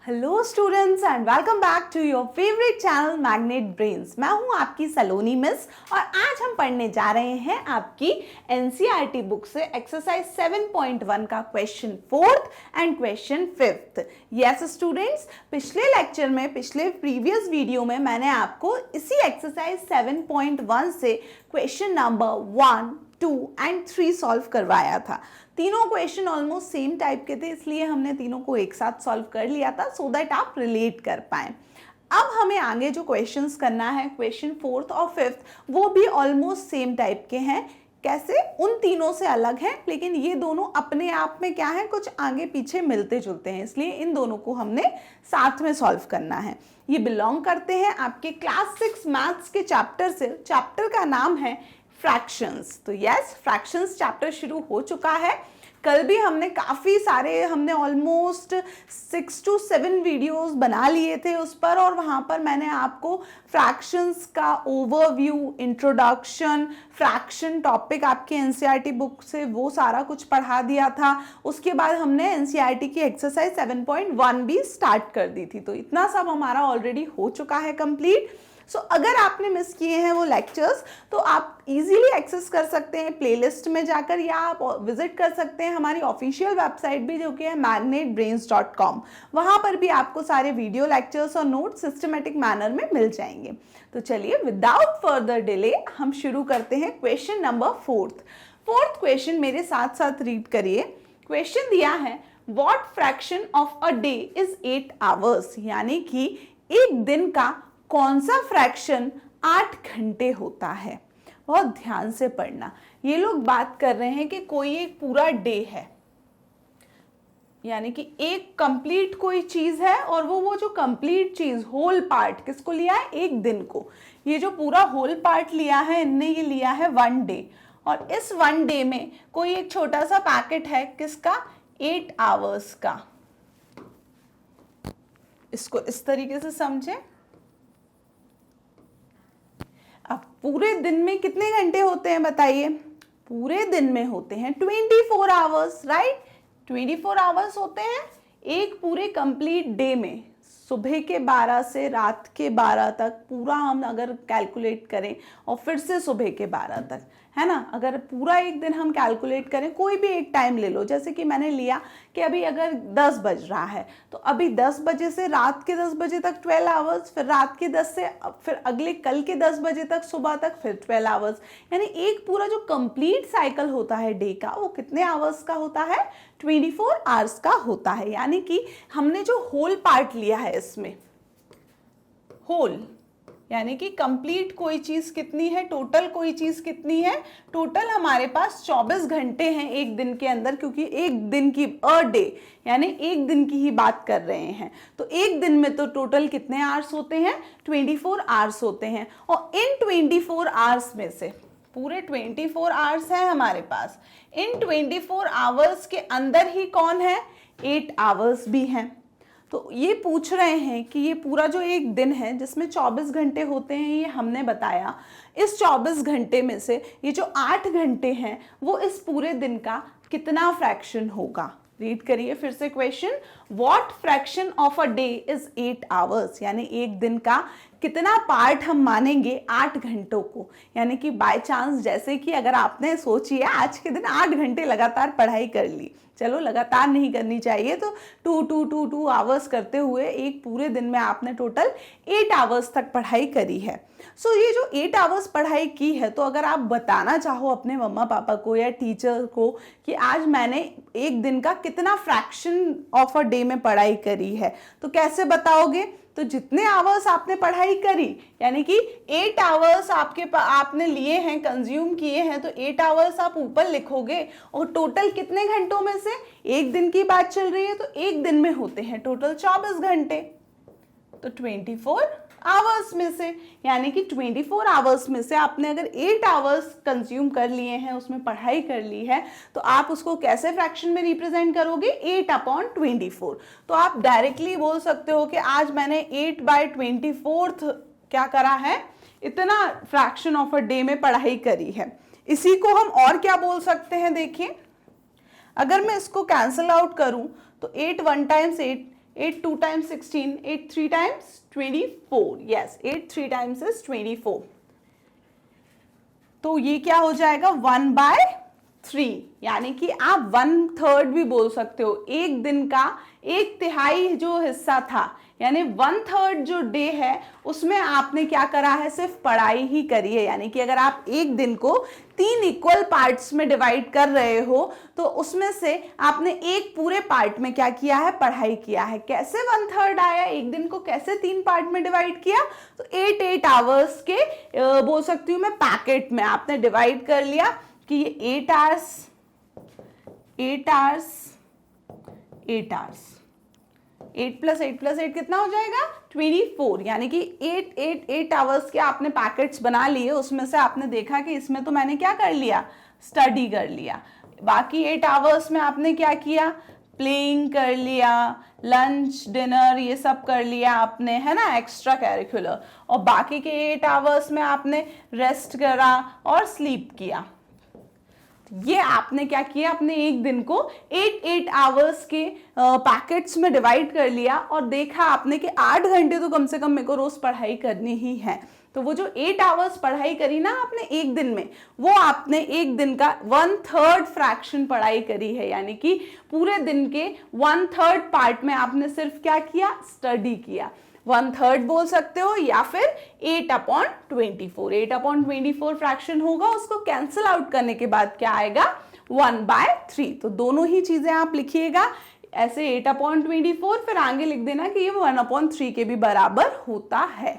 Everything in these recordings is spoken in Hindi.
Hello students and welcome back to your favourite channel Magnet Brains. मैं हूं आपकी सलोनी मिस और आज हम पढ़ने जा रहे हैं आपकी एनसीईआरटी बुक से एक्सरसाइज 7.1 का question 4th and question 5th। Yes students, पिछले प्रीवियस वीडियो में मैंने आपको इसी एक्सरसाइज 7.1 से क्वेश्चन नंबर 1, 2 एंड 3 सॉल्व करवाया था। तीनों क्वेश्चन ऑलमोस्ट सेम टाइप के थे, इसलिए हमने तीनों को एक साथ सॉल्व कर लिया था सो दैट आप रिलेट कर पाएं। अब हमें आगे जो क्वेश्चंस करना है क्वेश्चन 4th और 5th, वो भी ऑलमोस्ट सेम टाइप के हैं। कैसे? उन तीनों से अलग हैं, लेकिन ये दोनों अपने आप में क्या है, कुछ आगे पीछे मिलते जुलते हैं, इसलिए इन दोनों को हमने साथ में सॉल्व करना है। ये बिलोंग करते हैं आपके क्लास 6 मैथ्स के चैप्टर से। चैप्टर का नाम है फ्रैक्शंस। तो यस, फ्रैक्शंस चैप्टर शुरू हो चुका है। कल भी हमने ऑलमोस्ट 6 to 7 वीडियोस बना लिए थे उस पर, और वहाँ पर मैंने आपको फ्रैक्शंस का ओवरव्यू, इंट्रोडक्शन, फ्रैक्शन टॉपिक आपके एनसीईआरटी बुक से वो सारा कुछ पढ़ा दिया था। उसके बाद हमने एनसीईआरटी की एक्सरसाइज 7.1 भी स्टार्ट कर दी थी। तो इतना सब हमारा ऑलरेडी हो चुका है कंप्लीट। सो अगर आपने मिस किए हैं वो लेक्चर्स, तो आप इजीली एक्सेस कर सकते हैं प्लेलिस्ट में जाकर, या आप विजिट कर सकते हैं हमारी ऑफिशियल वेबसाइट भी, जो कि है magnetbrains.com। वहाँ पर भी आपको सारे वीडियो लेक्चर्स और नोट्स सिस्टमेटिक मैनर में मिल जाएंगे। तो चलिए विदाउट फर्दर डिले हम शुरू करते हैं क्वेश्चन नंबर 4th क्वेश्चन मेरे साथ साथ रीड करिए। क्वेश्चन दिया है what fraction of a day is 8 hours, यानी कि एक दिन का कौन सा फ्रैक्शन 8 घंटे होता है। बहुत ध्यान से पढ़ना। ये लोग बात कर रहे हैं कि कोई एक पूरा डे है, यानी कि एक कंप्लीट कोई चीज है, और वो जो कंप्लीट चीज, होल पार्ट किसको लिया है? एक दिन को। ये जो पूरा होल पार्ट लिया है इनने, ये लिया है 1 डे, और इस 1 डे में कोई एक छोटा सा पैकेट है किसका? 8 आवर्स का। इसको इस तरीके से समझें। अब पूरे दिन में कितने घंटे होते हैं बताइए? पूरे दिन में होते हैं 24 आवर्स, राइट? 24 आवर्स होते हैं एक पूरे कंप्लीट डे में। सुबह के 12 से रात के 12 तक पूरा हम अगर कैलकुलेट करें, और फिर से सुबह के 12 तक, है ना? अगर पूरा एक दिन हम कैलकुलेट करें, कोई भी एक टाइम ले लो, जैसे कि मैंने लिया कि अभी अगर 10 बज रहा है, तो अभी 10 बजे से रात के 10 बजे तक 12 आवर्स, फिर रात के 10 से फिर अगले कल के 10 बजे तक, सुबह तक फिर 12 आवर्स। यानी एक पूरा जो कंप्लीट साइकिल होता है डे का, वो कितने आवर्स का होता है? 24 आवर्स का होता है। यानी कि हमने जो होल पार्ट लिया है इसमें, होल यानी कि कंप्लीट कोई चीज कितनी है, टोटल कोई चीज कितनी है? टोटल हमारे पास 24 घंटे हैं एक दिन के अंदर, क्योंकि एक दिन की अ डे यानी एक दिन की ही बात कर रहे हैं। तो एक दिन में तो टोटल कितने आवर्स होते हैं? 24 आवर्स होते हैं। और इन 24 आवर्स में से, पूरे 24 आवर्स हैं हमारे पास, इन 24 आवर्स के अंदर ही कौन है? 8 आवर्स भी हैं। तो ये पूछ रहे हैं कि ये पूरा जो एक दिन है जिसमें 24 घंटे होते हैं, ये हमने बताया, इस 24 घंटे में से ये जो 8 घंटे हैं वो इस पूरे दिन का कितना फ्रैक्शन होगा। रीड करिए फिर से question. What fraction of a day is 8 hours, यानी एक दिन का कितना पार्ट हम मानेंगे 8 घंटों को। यानी कि बाय चांस, जैसे कि अगर आपने सोचिए आज के दिन 8 घंटे लगातार पढ़ाई कर ली, चलो लगातार नहीं करनी चाहिए, तो 2 आवर्स करते हुए एक पूरे दिन में आपने टोटल 8 आवर्स तक पढ़ाई करी है। सो ये जो 8 आवर्स पढ़ाई की है, तो अगर आप बताना चाहो अपने मम्मा पापा को या टीचर को कि आज मैंने एक दिन का कितना फ्रैक्शन ऑफ अ डे में पढ़ाई करी है, तो कैसे बताओगे? तो जितने आवर्स आपने पढ़ाई करी, यानी कि 8 आवर्स आपने लिए हैं, कंज्यूम किए हैं, तो 8 आवर्स आप ऊपर लिखोगे, और टोटल कितने घंटों में से? एक दिन की बात चल रही है, तो एक दिन में होते हैं टोटल 24 घंटे, तो 24 आवर्स में से, यानी कि 24 आवर्स में से आपने अगर 8 आवर्स कंज्यूम कर लिए हैं, उसमें पढ़ाई कर ली है, तो आप उसको कैसे फ्रैक्शन में रिप्रेजेंट करोगे? 8/24। तो आप डायरेक्टली बोल सकते हो कि आज मैंने 8/24 क्या करा है, इतना फ्रैक्शन ऑफ अ डे में पढ़ाई करी है। इसी को हम और क्या बोल सकते हैं? देखिए, अगर मैं इसको कैंसल आउट करूं, तो 8 1 times 8 8 2 times 16, 8 3 times 24. Yes, 8 3 times is 24. तो ये क्या हो जाएगा 1/3, यानी कि आप 1/3 भी बोल सकते हो। एक दिन का 1/3 जो हिस्सा था, यानी 1/3 जो डे है उसमें आपने क्या करा है, सिर्फ पढ़ाई ही करी है। यानी कि अगर आप एक दिन को 3 इक्वल पार्ट्स में डिवाइड कर रहे हो तो उसमें से आपने एक पूरे पार्ट में क्या किया है, पढ़ाई किया है। कैसे 1/3 आया, एक दिन को कैसे 3 पार्ट में डिवाइड किया, तो 8 आवर्स के बोल सकती हूँ मैं पैकेट में आपने डिवाइड कर लिया कि ये 8 आवर्स 8 आवर्स 8 आवर्स, 8 + 8 + 8 कितना हो जाएगा 24, यानी कि 8 आवर्स के आपने पैकेट्स बना लिए। उसमें से आपने देखा कि इसमें तो मैंने क्या कर लिया, स्टडी कर लिया। बाकी 8 आवर्स में आपने क्या किया, प्लेइंग कर लिया, लंच डिनर ये सब कर लिया आपने, है ना, एक्स्ट्रा करिकुलर। और बाकी के 8 आवर्स में आपने रेस्ट करा और स्लीप किया। ये आपने क्या किया, अपने एक दिन को 8 आवर्स के पैकेट्स में डिवाइड कर लिया और देखा आपने कि 8 घंटे तो कम से कम मेरे को रोज पढ़ाई करनी ही है। तो वो जो 8 आवर्स पढ़ाई करी ना आपने एक दिन में, वो आपने एक दिन का 1/3 फ्रैक्शन पढ़ाई करी है। यानी कि पूरे दिन के 1/3 पार्ट में आपने सिर्फ क्या किया, स्टडी किया। 1/3 बोल सकते हो या फिर 8/24। 8/24 फ्रैक्शन होगा, उसको कैंसिल आउट करने के बाद क्या आएगा 1/3। तो दोनों ही चीजें आप लिखिएगा ऐसे 8/24, फिर आगे लिख देना कि ये 1/3 के भी बराबर होता है।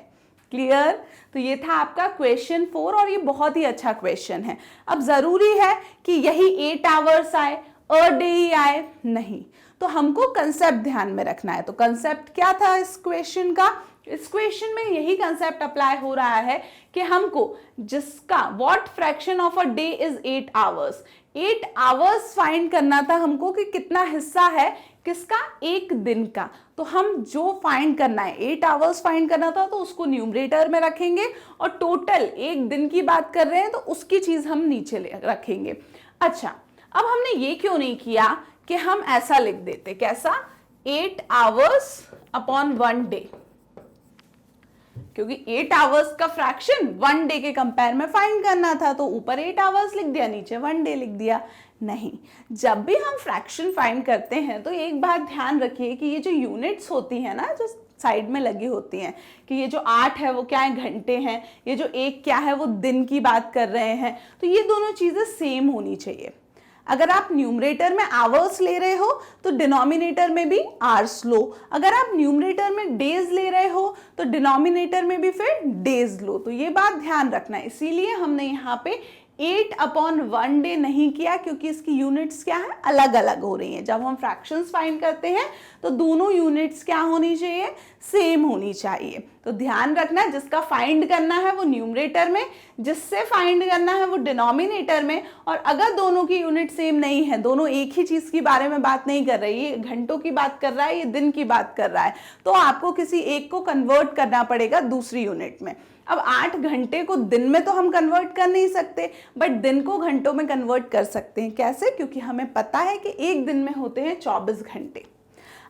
क्लियर। तो ये था आपका क्वेश्चन 4 और ये बहुत ही अच्छा क्वेश्चन है। अब जरूरी है कि यही 8 आवर्स आए, अ डे ही आए, नहीं, तो हमको कंसेप्ट ध्यान में रखना है। तो कंसेप्ट क्या था इस क्वेश्चन का, इस क्वेश्चन में यही कंसेप्ट अप्लाई हो रहा है कि हमको जिसका what fraction of a day is 8 hours, 8 hours find करना था हमको कि कितना हिस्सा है किसका, एक दिन का। तो हम जो फाइंड करना है 8 आवर्स फाइंड करना था तो उसको न्यूमरेटर में रखेंगे और टोटल एक दिन की बात कर रहे हैं तो उसकी चीज हम नीचे रखेंगे। अच्छा, अब हमने ये क्यों नहीं किया कि हम ऐसा लिख देते, कैसा, 8 आवर्स अपॉन 1 डे, क्योंकि 8 आवर्स का फ्रैक्शन 1 डे के कंपेयर में फाइंड करना था, तो ऊपर 8 आवर्स लिख दिया, नीचे 1 डे लिख दिया। नहीं, जब भी हम फ्रैक्शन फाइंड करते हैं तो एक बात ध्यान रखिए कि ये जो यूनिट्स होती है ना, जो साइड में लगी होती हैं, कि ये जो 8 है वो क्या है, घंटे हैं, ये जो 1 क्या है वो दिन की बात कर रहे हैं, तो ये दोनों चीजें सेम होनी चाहिए। अगर आप न्यूमरेटर में आवर्स ले रहे हो तो डिनोमिनेटर में भी आवर्स लो, अगर आप न्यूमरेटर में डेज ले रहे हो तो डिनोमिनेटर में भी फिर डेज लो। तो ये बात ध्यान रखना है, इसीलिए हमने यहाँ पे 8/1 डे नहीं किया, क्योंकि इसकी यूनिट्स क्या है, अलग अलग हो रही हैं। जब हम फ्रैक्शंस फाइंड करते हैं तो दोनों यूनिट्स क्या होनी चाहिए, सेम होनी चाहिए। तो ध्यान रखना, जिसका फाइंड करना है वो न्यूमरेटर में, जिससे फाइंड करना है वो डिनोमिनेटर में। और अगर दोनों की यूनिट सेम नहीं है, दोनों एक ही चीज के बारे में बात नहीं कर रही, ये घंटों की बात कर रहा है, ये दिन की बात कर रहा है, तो आपको किसी एक को कन्वर्ट करना पड़ेगा दूसरी यूनिट में। अब 8 घंटे को दिन में तो हम कन्वर्ट कर नहीं सकते, बट दिन को घंटों में कन्वर्ट कर सकते हैं। कैसे, क्योंकि हमें पता है कि एक दिन में होते हैं 24 घंटे।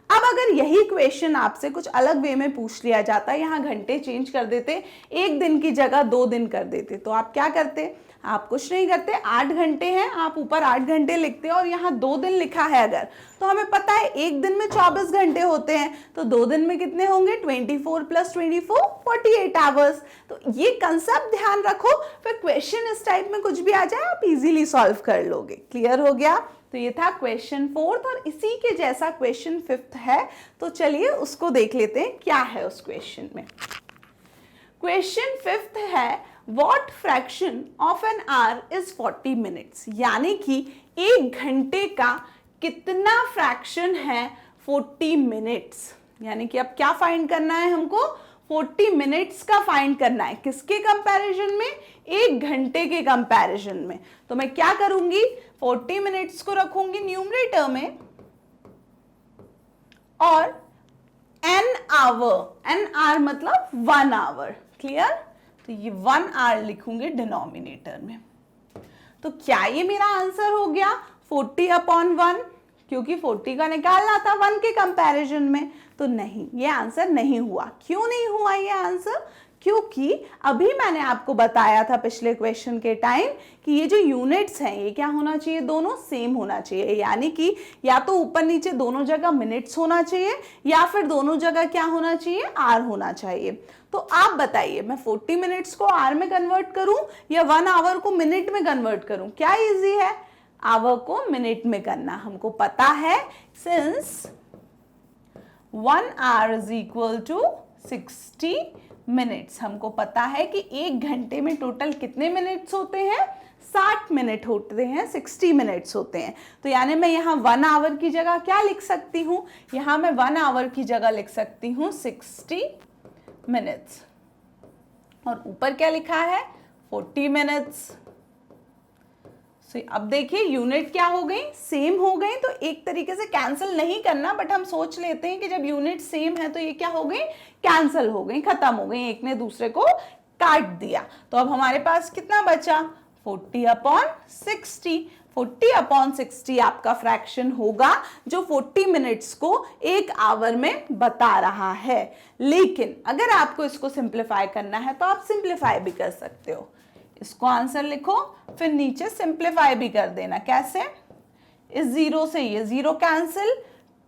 अब अगर यही क्वेश्चन आपसे कुछ अलग वे में पूछ लिया जाता, यहाँ घंटे चेंज कर देते, एक दिन की जगह 2 दिन कर देते, तो आप क्या करते, आप कुछ नहीं करते, 8 घंटे हैं, आप ऊपर 8 घंटे लिखते और यहाँ 2 दिन लिखा है अगर, तो हमें पता है एक दिन में 24 घंटे होते हैं, तो 2 दिन में कितने होंगे, 24 + 24 48 आवर्स। तो ये कंसेप्ट ध्यान रखो, फिर क्वेश्चन इस टाइप में कुछ भी आ जाए आप इजीली सॉल्व कर लोगे। क्लियर हो गया। तो ये था क्वेश्चन 4 और इसी के जैसा क्वेश्चन 5 है, तो चलिए उसको देख लेते हैं क्या है उस क्वेश्चन में। क्वेश्चन 5 है, What fraction of an hour is 40 minutes? यानी कि एक घंटे का कितना फ्रैक्शन है 40 मिनट्स। यानी कि अब क्या फाइंड करना है हमको, 40 मिनट्स का फाइंड करना है, किसके कंपैरिजन में, एक घंटे के कंपैरिजन में। तो मैं क्या करूंगी, 40 मिनट्स को रखूंगी न्यूमरेटर में और n आवर मतलब 1 आवर। क्लियर। तो ये 1 आवर लिखूंगे डिनोमिनेटर में। तो क्या ये मेरा आंसर हो गया 40/1? क्योंकि 40 का निकालना था 1 के कंपैरिजन में, तो नहीं, ये आंसर नहीं हुआ। क्यों नहीं हुआ ये आंसर? क्योंकि अभी मैंने आपको बताया था पिछले क्वेश्चन के टाइम कि ये जो यूनिट्स हैं ये क्या होना चाहिए, दोनों सेम होना चाहिए, यानी कि या तो ऊपर नीचे दोनों जगह मिनट्स होना चाहिए या फिर दोनों जगह क्या होना चाहिए, आर होना चाहिए। तो आप बताइए, मैं 40 मिनट्स को आर में कन्वर्ट करूं या 1 आवर को मिनट में कन्वर्ट करूं? क्या इजी है? आवर को मिनट में करना हमको पता है, since 1 hour is equal to 60 minutes. हमको पता है कि 1 घंटे में टोटल कितने मिनट्स होते हैं, 60 मिनट होते हैं, 60 मिनट्स होते हैं। तो यानी मैं यहाँ 1 आवर की जगह क्या लिख सकती हूँ, यहाँ मैं 1 आवर की जगह लिख सकती हूँ 60 मिनट्स, और ऊपर क्या लिखा है, 40 मिनट्स। अब देखिए यूनिट क्या हो गई, सेम हो गई, तो एक तरीके से कैंसिल नहीं करना, बट हम सोच लेते हैं कि जब यूनिट सेम है तो ये क्या हो गई, कैंसिल हो गई, खत्म हो गई, एक ने दूसरे को काट दिया। तो अब हमारे पास कितना बचा, 40/60। 40/60 आपका फ्रैक्शन होगा जो 40 मिनट्स को 1 आवर में बता रहा है। लेकिन अगर आपको इसको सिंप्लीफाई करना है तो आप सिंप्लीफाई भी कर सकते हो, इसको आंसर लिखो, फिर नीचे सिंप्लीफाई भी कर देना। कैसे, इस 0 से ये 0 कैंसिल,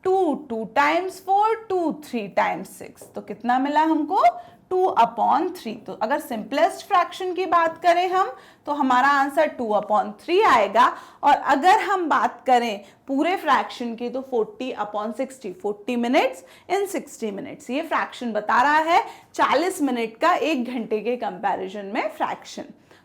2 टाइम्स 4, 2 3 टाइम्स 6, तो कितना मिला हमको, 2/3। तो अगर सिंपलेस्ट फ्रैक्शन की बात करें हम तो हमारा आंसर 2/3 आएगा, और अगर हम बात करें पूरे फ्रैक्शन की तो 40/60, 40 मिनट्स इन 60 मिनट्स, ये फ्रैक्शन बता रहा है 40 मिनट का 1 घंटे के कंपैरिजन में फ्रैक्शन।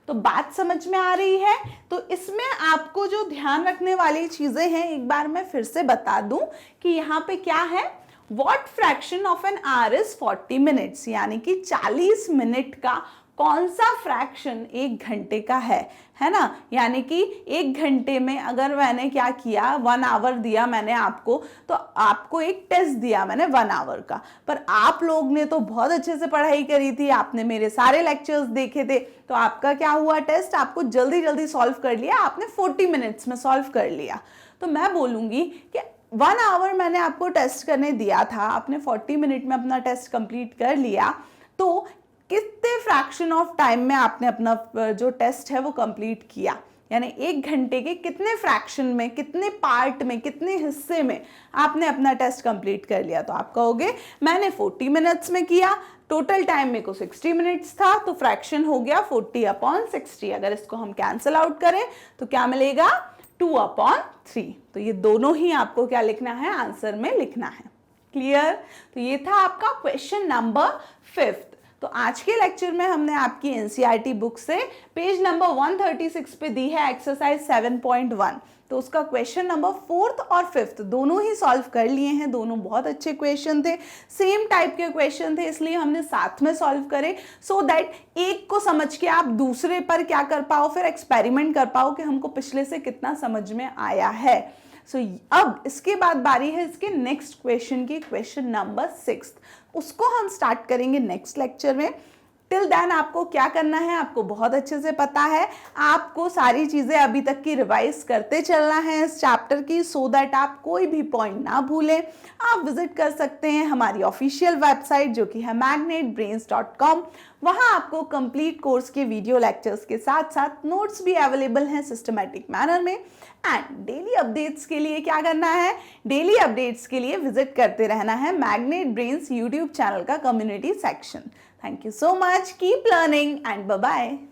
तो बात समझ में आ रही है? तो इसमें आपको जो ध्यान रखने वाली चीजें हैं एक बार मैं फिर से बता दूं कि यहाँ पे क्या है, What fraction of an hour is 40 minutes, यानी कि 40 मिनट का कौन सा फ्रैक्शन 1 घंटे का है ना। यानी कि 1 घंटे में अगर मैंने क्या किया, 1 आवर दिया मैंने आपको, तो आपको एक टेस्ट दिया मैंने 1 आवर का, पर आप लोग ने तो बहुत अच्छे से पढ़ाई करी थी, आपने मेरे सारे लेक्चर्स देखे थे, तो आपका क्या हुआ, टेस्ट आपको जल्दी जल्दी सॉल्व कर लिया, आपने 40 मिनट्स में सॉल्व कर लिया। तो मैं बोलूँगी कि 1 आवर मैंने आपको टेस्ट करने दिया था, आपने 40 मिनट में अपना टेस्ट कंप्लीट कर लिया, तो कितने फ्रैक्शन ऑफ टाइम में आपने अपना जो टेस्ट है वो कंप्लीट किया, यानी 1 घंटे के कितने फ्रैक्शन में, कितने पार्ट में, कितने हिस्से में आपने अपना टेस्ट कंप्लीट कर लिया। तो आप कहोगे मैंने 40 मिनट्स में किया, टोटल टाइम मेरे को 60 मिनट्स था, तो फ्रैक्शन हो गया 40/60। अगर इसको हम कैंसिल आउट करें तो क्या मिलेगा, 2/3। तो ये दोनों ही आपको क्या लिखना है, आंसर में लिखना है। क्लियर? तो ये था आपका क्वेश्चन नंबर 5। तो आज के लेक्चर में हमने आपकी एनसीईआरटी बुक से पेज नंबर 136 पे दी है एक्सरसाइज 7.1, तो उसका क्वेश्चन नंबर 4th और 5th दोनों ही सॉल्व कर लिए हैं। दोनों बहुत अच्छे क्वेश्चन थे, सेम टाइप के क्वेश्चन थे, इसलिए हमने साथ में सॉल्व करे, सो दैट एक को समझ के आप दूसरे पर क्या कर पाओ, फिर एक्सपेरिमेंट कर पाओ कि हमको पिछले से कितना समझ में आया है। अब इसके बाद बारी है इसके नेक्स्ट क्वेश्चन की, क्वेश्चन नंबर 6। उसको हम स्टार्ट करेंगे नेक्स्ट लेक्चर में। टिल देन आपको क्या करना है, आपको बहुत अच्छे से पता है, आपको सारी चीज़ें अभी तक की रिवाइज करते चलना है इस चैप्टर की, सो दैट आप कोई भी पॉइंट ना भूलें। आप विजिट कर सकते हैं हमारी ऑफिशियल वेबसाइट जो कि है magnetbrains.com। वहाँ आपको कंप्लीट कोर्स के वीडियो लेक्चर्स के साथ साथ नोट्स भी अवेलेबल हैं सिस्टमैटिक मैनर में। एंड डेली अपडेट्स के लिए क्या करना है, डेली अपडेट्स के लिए विजिट करते रहना है मैग्नेट ब्रेन्स यूट्यूब चैनल का community section. Thank you so much. Keep learning and bye-bye.